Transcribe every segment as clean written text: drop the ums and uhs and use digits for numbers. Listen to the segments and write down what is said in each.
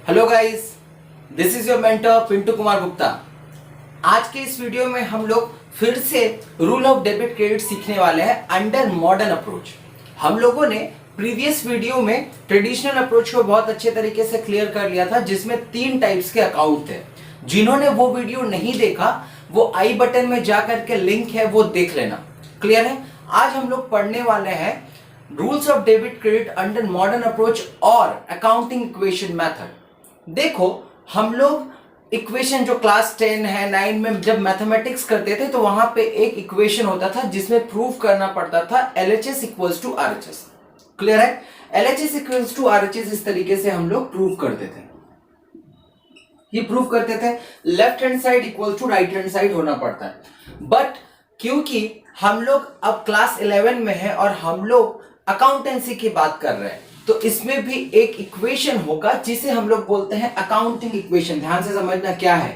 Hello guys, this is your mentor Pintu Kumar Gupta. आज के इस वीडियो में हम लोग फिर से रूल ऑफ डेबिट क्रेडिट सीखने वाले हैं अंडर मॉडर्न अप्रोच। हम लोगों ने प्रीवियस वीडियो में ट्रेडिशनल अप्रोच को बहुत अच्छे तरीके से क्लियर कर लिया था, जिसमें 3 टाइप्स के अकाउंट थे। जिन्होंने वो वीडियो नहीं देखा वो आई बटन में जाकर के लिंक है वो देख लेना। क्लियर है? आज हम लोग पढ़ने वाले हैं rules of debit credit under modern approach और अकाउंटिंग इक्वेशन मेथड। देखो, हम लोग इक्वेशन जो क्लास 10 है 9 में जब मैथमेटिक्स करते थे तो वहां पे एक इक्वेशन होता था जिसमें प्रूफ करना पड़ता था LHS equals to RHS। Clear है? LHS इक्वल्स टू RHS इस तरीके से हम लोग प्रूफ करते थे। ये प्रूफ करते थे left hand side equal to right hand side होना पड़ता है। बट क्योंकि हम लोग अब क्लास 11 में है और हम लोग अकाउंटेंसी की बात कर रहे हैं तो इसमें भी एक इक्वेशन होगा जिसे हम लोग बोलते हैं अकाउंटिंग इक्वेशन। ध्यान से समझना क्या है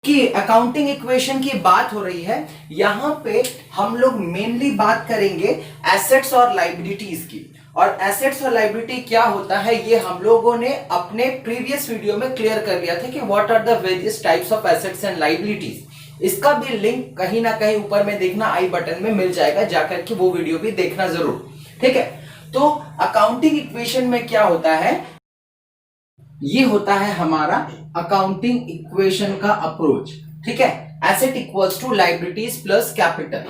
कि अकाउंटिंग इक्वेशन की बात हो रही है। यहां पे हम लोग मेनली बात करेंगे एसेट्स और लायबिलिटीज की। और एसेट्स और लायबिलिटी क्या होता है ये हम लोगों ने अपने प्रीवियस वीडियो में क्लियर कर लिया था कि what are the various types of assets and liabilities. इसका भी लिंक कहीं ना कहीं ऊपर में देखना, आई बटन में मिल जाएगा, जाकर के वो वीडियो भी देखना जरूर। ठीक है? तो अकाउंटिंग इक्वेशन में क्या होता है, ये होता है हमारा अकाउंटिंग इक्वेशन का अप्रोच। ठीक है? Asset equals to liabilities plus capital.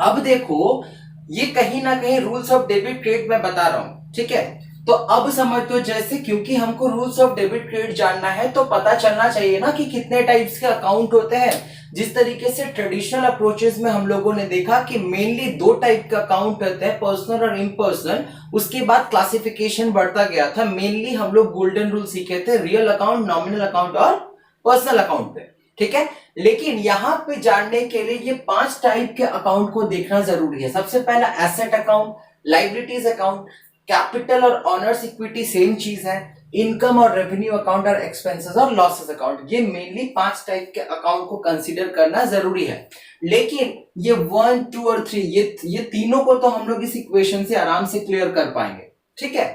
अब देखो, ये कहीं ना कहीं रूल्स ऑफ डेबिट क्रेडिट में बता रहा हूं। ठीक है? तो अब समझ दो, जैसे क्योंकि हमको रूल्स ऑफ डेबिट क्रेडिट जानना है तो पता चलना चाहिए ना कि कितने टाइप्स के अकाउंट होते हैं। जिस तरीके से ट्रेडिशनल अप्रोचेस में हम लोगों ने देखा कि मेनली 2 टाइप का अकाउंट होते हैं, पर्सनल और इम्पर्सनल। उसके बाद क्लासिफिकेशन बढ़ता गया था। मेनली हम लोग गोल्डन रूल सीखे थे, रियल अकाउंट, नॉमिनल अकाउंट और पर्सनल अकाउंट पे। ठीक है? लेकिन यहां पे जानने के लिए ये 5 टाइप के अकाउंट को देखना जरूरी है। सबसे पहला asset account, liabilities account, capital और ऑनर्स इक्विटी सेम चीज है, इनकम और रेवेन्यू अकाउंट और एक्सपेंसेस और लॉसेस अकाउंट। ये मेनली 5 टाइप के अकाउंट को कंसीडर करना जरूरी है। लेकिन ये 1, 2 और 3 ये तीनों को तो हम लोग इस इक्वेशन से आराम से क्लियर कर पाएंगे। ठीक है?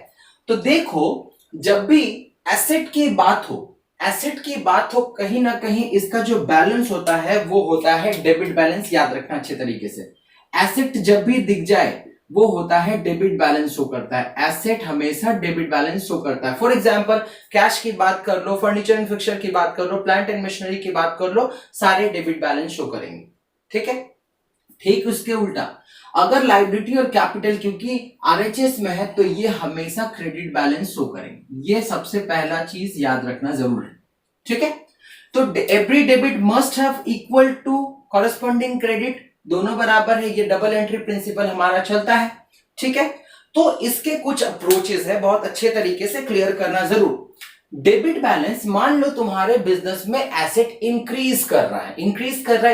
तो देखो, जब भी एसेट की बात हो कहीं ना कहीं इसका जो बैलेंस होता है वो होता है डेबिट बैलेंस। याद रखना अच्छे तरीके से, एसेट जब भी दिख जाए वो होता है डेबिट बैलेंस शो करता है। एसेट हमेशा डेबिट बैलेंस शो करता है। फॉर एग्जांपल, कैश की बात कर लो, फर्नीचर एंड फिक्सचर की बात कर लो, प्लांट एंड मशीनरी की बात कर लो, सारे डेबिट बैलेंस शो करेंगे। ठीक है? ठीक उसके उल्टा अगर लायबिलिटी और कैपिटल क्योंकि RHS में है तो ये हमेशा क्रेडिट बैलेंस शो करेंगे। ये सबसे पहला चीज याद रखना जरूर है। ठीक है? तो every debit must have equal to corresponding credit, दोनों बराबर है। ये डबल एंट्री प्रिंसिपल हमारा चलता है। ठीक है? तो इसके कुछ अप्रोचेस है, बहुत अच्छे तरीके से क्लियर करना जरूर। डेबिट बैलेंस, मान लो तुम्हारे बिजनेस में एसेट इंक्रीज कर रहा है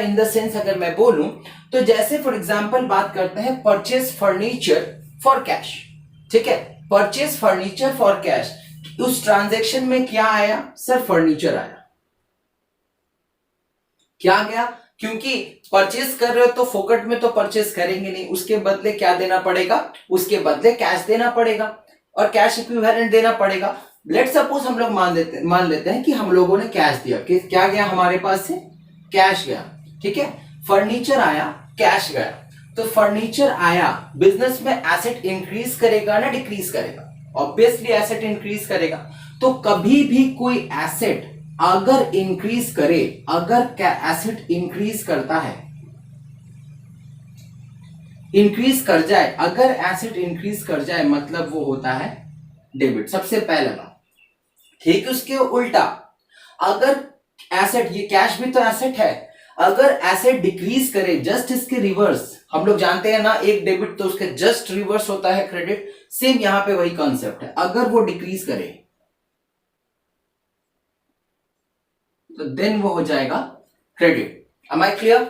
इन द सेंस अगर मैं बोलूं तो जैसे फॉर एग्जांपल बात करते हैं परचेज फर्नीचर फॉर कैश। ठीक है? परचेज फर्नीचर फॉर कैश, उस ट्रांजैक्शन में क्या आया सर? फर्नीचर आया। क्या गया? क्योंकि परचेज कर रहे हो तो फोकट में तो परचेज करेंगे नहीं, उसके बदले क्या देना पड़ेगा? उसके बदले कैश देना पड़ेगा और कैश इक्विवेलेंट देना पड़ेगा। लेट सपोज हम लोग मान लेते हैं कि हम लोगों ने कैश दिया, कि क्या गया हमारे पास से? कैश गया। ठीक है? फर्नीचर आया, कैश गया। तो फर्नीचर आया, बिजनेस में एसेट इंक्रीज करेगा ना डिक्रीज करेगा? ऑब्वियसली एसेट इंक्रीज करेगा। तो कभी भी कोई एसेट अगर इंक्रीज करे, अगर क्या एसेट इंक्रीज करता है, इंक्रीज कर जाए, अगर एसेट इंक्रीज कर जाए मतलब वो होता है डेबिट। सबसे पहला बात। ठीक उसके उल्टा अगर एसेट, ये कैश भी तो एसेट है, अगर एसेट डिक्रीज करे, जस्ट इसके रिवर्स, हम लोग जानते हैं ना एक डेबिट तो उसके जस्ट रिवर्स होता है क्रेडिट। सेम यहां पे वही कॉन्सेप्ट है। अगर वो डिक्रीज करे तो देन वो हो जाएगा क्रेडिट। Am I clear?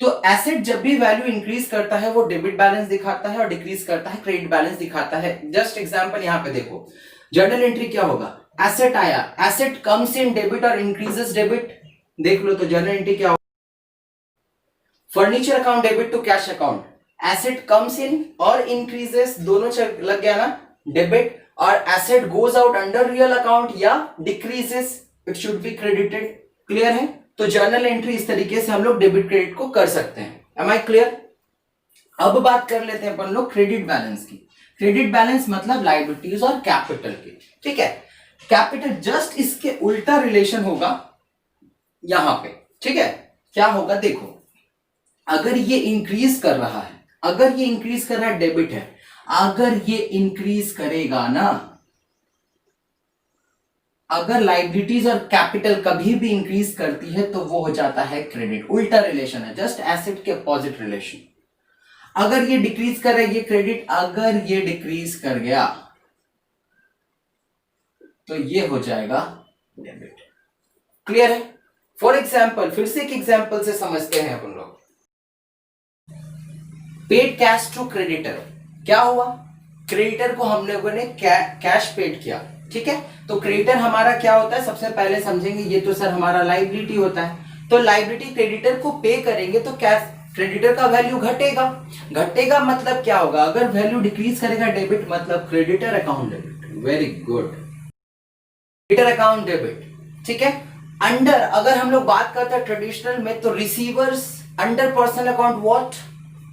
तो एसेट जब भी वैल्यू इंक्रीज करता है वो डेबिट बैलेंस दिखाता है और डिक्रीज करता है क्रेडिट बैलेंस दिखाता है। जस्ट एग्जांपल यहां पे देखो, जर्नल एंट्री क्या होगा? एसेट आया, एसेट कम्स इन डेबिट और इंक्रीजेस डेबिट। देख लो तो जर्नल एंट्री क्या होगा? Furniture account debit to cash account, asset comes in और इंक्रीजेस, दोनों लग गया ना डेबिट, और asset goes out under real account या decreases, it should be credited. Clear है? तो जर्नल एंट्री इस तरीके से हम लोग डेबिट क्रेडिट को कर सकते हैं। Am I clear? अब बात कर लेते हैं अपन लोग क्रेडिट बैलेंस की। क्रेडिट बैलेंस मतलब लायबिलिटीज और कैपिटल की। ठीक है, कैपिटल जस्ट इसके उल्टा रिलेशन होगा यहां पे। ठीक है, क्या होगा देखो, अगर ये इंक्रीज कर रहा है, अगर ये इंक्रीज कर रहा है डेबिट है, अगर ये इंक्रीज करेगा ना, अगर लाइबिलिटीज और कैपिटल कभी भी इंक्रीज करती है तो वो हो जाता है क्रेडिट। उल्टा रिलेशन है, जस्ट एसेट के अपोजिट रिलेशन। अगर ये डिक्रीज कर रहा है ये क्रेडिट, अगर ये डिक्रीज कर गया तो ये हो जाएगा डेबिट। क्लियर है? फॉर एग्जाम्पल, फिर से एक एग्जाम्पल से समझते हैं अपन लोग। पेड कैश टू क्रेडिटर, क्या हुआ? क्रेडिटर को हम लोगों ने कैश पेड किया। ठीक है, तो क्रेडिटर हमारा क्या होता है, सबसे पहले समझेंगे। ये तो सर हमारा लाइबिलिटी होता है, तो लाइबिलिटी क्रेडिटर को पे करेंगे तो कैश क्रेडिटर का वैल्यू घटेगा। घटेगा मतलब क्या होगा, अगर वैल्यू डिक्रीज करेगा डेबिट मतलब creditor account debit. Very good, creditor account debit. ठीक है, अंडर अगर हम लोग बात करते हैं ट्रेडिशनल में तो receivers under personal account what,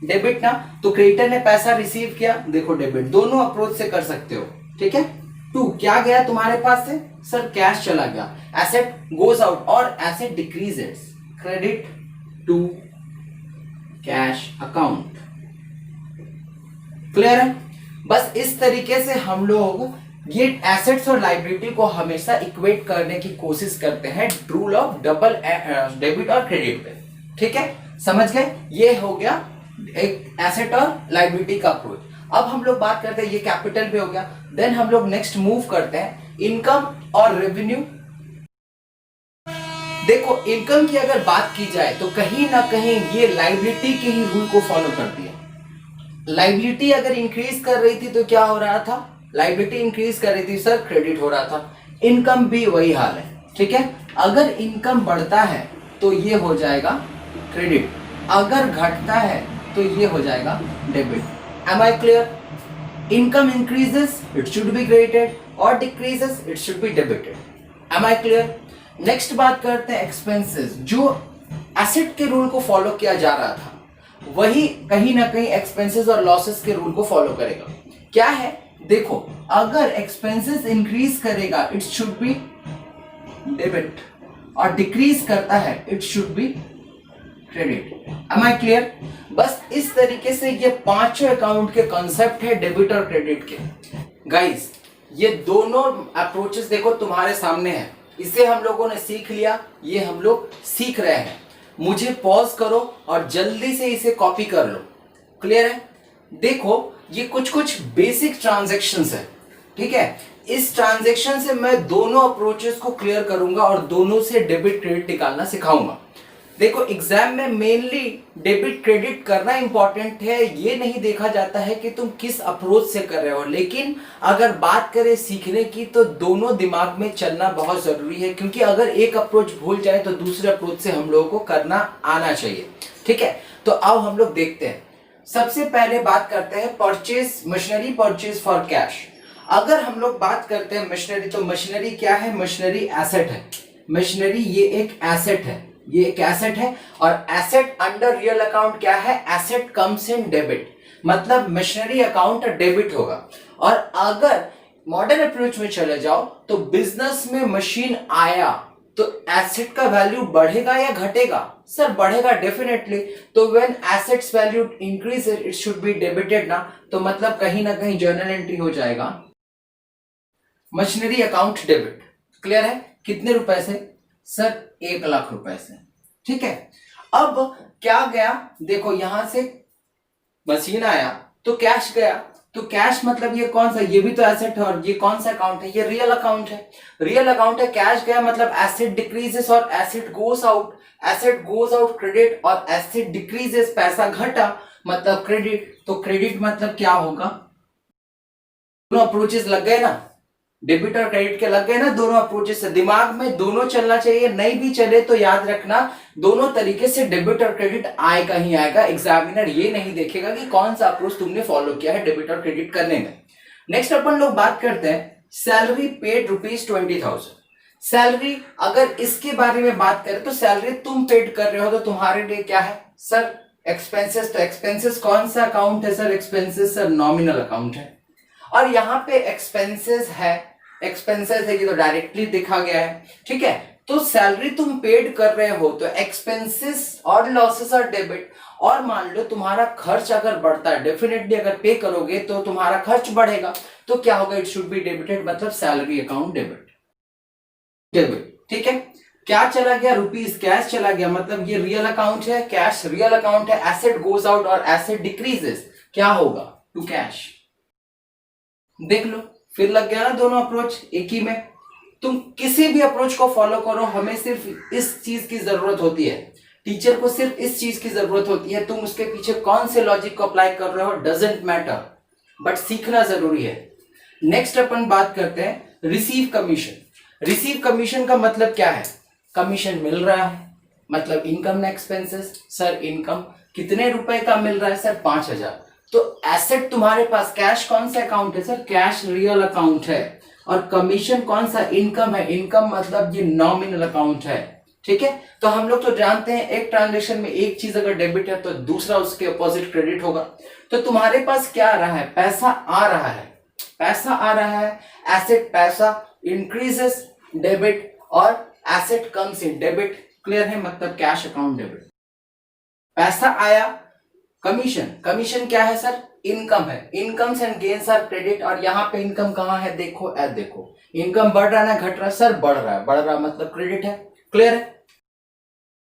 debit ना। तो क्रेडिटर ने पैसा रिसीव किया, देखो डेबिट। दोनों अप्रोच से कर सकते हो। ठीक है, टू क्या गया तुम्हारे पास से, सर कैश चला गया, एसेट गोज आउट और asset decreases, credit to cash account. Clear है? बस इस तरीके से हम लोग ये एसेट्स और लाइबिलिटी को हमेशा इक्वेट करने की कोशिश करते हैं रूल ऑफ डबल डेबिट और क्रेडिट पे। ठीक है, समझ गए? ये हो गया एक एसेट और लाइबिलिटी का अप्रोच। अब हम लोग बात करते हैं, ये कैपिटल पे हो गया। देन हम लोग नेक्स्ट मूव करते हैं इनकम और रेवेन्यू। देखो, इनकम की अगर बात की जाए तो कहीं ना कहीं ये लाइबिलिटी के ही रूल को फॉलो करती है। लाइबिलिटी अगर इंक्रीज कर रही थी तो क्या हो रहा था, लाइबिलिटी इंक्रीज कर रही थी सर, क्रेडिट हो रहा था। इनकम भी वही हाल है। ठीक है, अगर इनकम बढ़ता है तो ये हो जाएगा क्रेडिट, अगर घटता है तो ये हो जाएगा debit. Am I clear? Income increases it should be credited और decreases it should be debited. Am I clear? Next बात करते हैं एक्सपेंसेस। जो एसेट के रूल को फॉलो किया जा रहा था वही कहीं ना कहीं एक्सपेंसेस और लॉसेस के रूल को फॉलो करेगा। क्या है देखो, अगर एक्सपेंसेस इंक्रीज करेगा इट शुड बी डेबिट और डिक्रीज करता है it should be credit. Am I clear? बस इस तरीके से ये पांचों अकाउंट के कॉन्सेप्ट है डेबिट और क्रेडिट के। गाइस, ये दोनों अप्रोचेस देखो तुम्हारे सामने है, इसे हम लोगों ने सीख लिया, ये हम लोग सीख रहे हैं। मुझे पॉज करो और जल्दी से इसे कॉपी कर लो। क्लियर है? देखो, ये कुछ बेसिक ट्रांजैक्शंस है। ठीक है, इस ट्रांजैक्शन से मैं दोनों अप्रोचेस को क्लियर करूंगा और दोनों से डेबिट क्रेडिट निकालना सिखाऊंगा। देखो, एग्जाम में मेनली डेबिट क्रेडिट करना इंपॉर्टेंट है, ये नहीं देखा जाता है कि तुम किस अप्रोच से कर रहे हो। लेकिन अगर बात करें सीखने की तो दोनों दिमाग में चलना बहुत जरूरी है, क्योंकि अगर एक अप्रोच भूल जाए तो दूसरे अप्रोच से हम लोगों को करना आना चाहिए। ठीक है, तो आओ हम लोग देखते हैं। सबसे पहले बात करते हैं purchase, machinery purchase for cash. अगर हम लोग बात करते हैं मशीनरी, तो मशीनरी क्या है, मशीनरी एसेट है। मशीनरी ये एक एसेट है, ये एक एसेट है और एसेट अंडर रियल अकाउंट क्या है, एसेट कम्स इन डेबिट, मतलब मशीनरी अकाउंट डेबिट होगा। और अगर मॉडर्न अप्रोच में चले जाओ तो बिजनेस में मशीन आया तो एसेट का वैल्यू बढ़ेगा या घटेगा, सर बढ़ेगा डेफिनेटली। तो when assets value increase it should be debited ना, तो मतलब कहीं ना कहीं जर्नल एंट्री हो जाएगा मशीनरी अकाउंट डेबिट। क्लियर है? कितने रुपए से, सर 1 लाख रुपए से। ठीक है, अब क्या गया देखो, यहां से मशीन आया तो कैश गया, तो कैश मतलब ये कौन सा, ये भी तो एसेट है और ये कौन सा अकाउंट है, ये रियल अकाउंट है। रियल अकाउंट है, कैश गया मतलब एसेट डिक्रीजेस और asset goes out, asset goes out credit और एसेट डिक्रीजेस पैसा घटा मतलब क्रेडिट। तो क्रेडिट मतलब क्या होगा, दोनों अप्रोचेस लग गए ना, डेबिट और क्रेडिट के लग गए ना दोनों अप्रोचेस से। दिमाग में दोनों चलना चाहिए, नहीं भी चले तो याद रखना दोनों तरीके से डेबिट और क्रेडिट आएगा ही आएगा। एग्जामिनर ये नहीं देखेगा कि कौन सा अप्रोच तुमने फॉलो किया है डेबिट और क्रेडिट करने में। नेक्स्ट अपन लोग बात करते हैं सैलरी पेड ₹20,000। सैलरी अगर इसके बारे में बात करें तो सैलरी तुम पेड कर रहे हो तो तुम्हारे लिए क्या है सर एक्सपेंसेस। तो एक्सपेंसेस कौन सा अकाउंट है sir? Expenses sir nominal account है। और यहाँ पे एक्सपेंसेस है ये तो डायरेक्टली देखा गया है, ठीक है। तो सैलरी तुम पेड कर रहे हो तो एक्सपेंसेस और लॉसेस और डेबिट। और मान लो तुम्हारा खर्च अगर बढ़ता है, डेफिनेटली अगर पे करोगे तो तुम्हारा खर्च बढ़ेगा, तो क्या होगा? इट शुड बी डेबिटेड, मतलब सैलरी अकाउंट डेबिट, ठीक है। क्या चला गया? रुपीज, कैश चला गया, मतलब ये रियल अकाउंट है, कैश रियल अकाउंट है। एसेट गोज आउट और एसेट डिक्रीजेस, क्या होगा? To cash. देख लो, फिर लग गया ना दोनों अप्रोच एक ही में। तुम किसी भी अप्रोच को फॉलो करो, हमें सिर्फ इस चीज की जरूरत होती है, टीचर को सिर्फ इस चीज की जरूरत होती है। तुम उसके पीछे कौन से लॉजिक को अप्लाई कर रहे हो डजंट मैटर, बट सीखना जरूरी है। नेक्स्ट अपन बात करते हैं रिसीव कमीशन। रिसीव कमीशन का मतलब क्या है? कमीशन मिल रहा है, मतलब इनकम ना एक्सपेंसेस। सर इनकम कितने रुपए का मिल रहा है? सर 5,000। तो एसेट तुम्हारे पास कैश कौन सा अकाउंट है? सर कैश रियल अकाउंट है। और कमीशन कौन सा? इनकम है। इनकम मतलब ये नॉमिनल अकाउंट है, ठीक है। तो हम लोग तो जानते हैं एक ट्रांजेक्शन में एक चीज अगर डेबिट है तो दूसरा उसके अपोजिट क्रेडिट होगा। तो तुम्हारे पास क्या आ रहा है? पैसा आ रहा है, पैसा आ रहा है। एसेट पैसा इंक्रीजेस डेबिट और asset comes in debit, clear है? मतलब कैश अकाउंट डेबिट। पैसा आया, कमीशन, कमीशन क्या है सर? इनकम है। Incomes and gains are credit. और यहाँ पे इनकम कहाँ है? देखो देखो, इनकम बढ़ रहा है ना घट रहा है? सर बढ़ रहा है, बढ़ रहा मतलब क्रेडिट है, क्लियर है?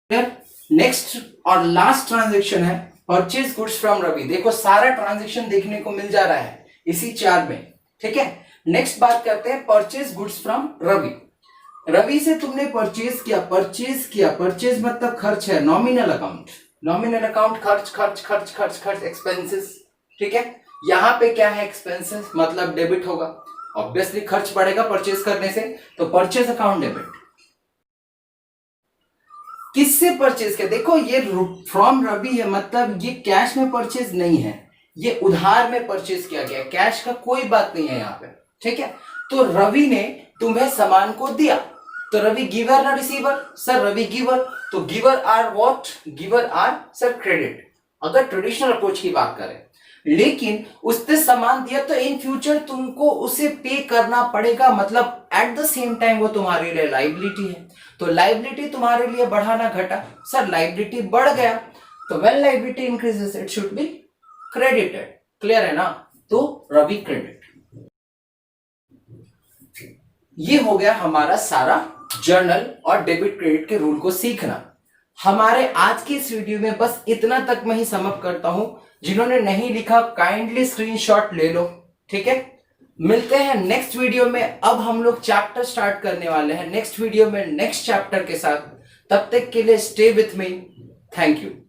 क्लियर। नेक्स्ट और लास्ट ट्रांजेक्शन है परचेज गुड्स फ्रॉम रवि। देखो सारा ट्रांजेक्शन देखने को मिल जा रहा है इसी चार्ट में, ठीक है। नेक्स्ट बात करते हैं purchase goods from Ravi. Ravi से तुमने परचेज किया, परचेज मतलब खर्च है, नॉमिनल अकाउंट, नॉमिनल अकाउंट, खर्च खर्च खर्च खर्च खर्च एक्सपेंसेस, ठीक है। यहां पे क्या है? एक्सपेंसेस, मतलब डेबिट होगा। ऑब्वियसली खर्च बढ़ेगा परचेज करने से, तो परचेज अकाउंट डेबिट। किससे परचेज किया? देखो ये फ्रॉम रवि है, मतलब ये कैश में परचेज नहीं है, ये उधार में परचेज किया गया, कैश का कोई बात नहीं है यहाँ पे, ठीक है। तो रवि ने तुम्हें सामान को दिया, तो रवि गिवर ना रिसीवर? सर रवि गिवर, तो giver are what? Giver are sir credit, अगर ट्रेडिशनल अप्रोच की बात करें। लेकिन उसने सामान दिया तो इन फ्यूचर तुमको उसे पे करना पड़ेगा, मतलब एट द सेम टाइम वो तुम्हारे लिए लाइबिलिटी है। तो लाइबिलिटी तुम्हारे लिए बढ़ा ना घटा? सर लाइबिलिटी बढ़ गया, तो when liability increases it should be credited, clear है ना? तो रवि क्रेडिट। ये हो गया हमारा सारा जर्नल और डेबिट क्रेडिट के रूल को सीखना। हमारे आज की इस वीडियो में बस इतना तक मैं ही समअप करता हूं। जिन्होंने नहीं लिखा काइंडली स्क्रीनशॉट ले लो, ठीक है। मिलते हैं नेक्स्ट वीडियो में। अब हम लोग चैप्टर स्टार्ट करने वाले हैं नेक्स्ट वीडियो में नेक्स्ट चैप्टर के साथ। तब तक के लिए stay with me, thank you.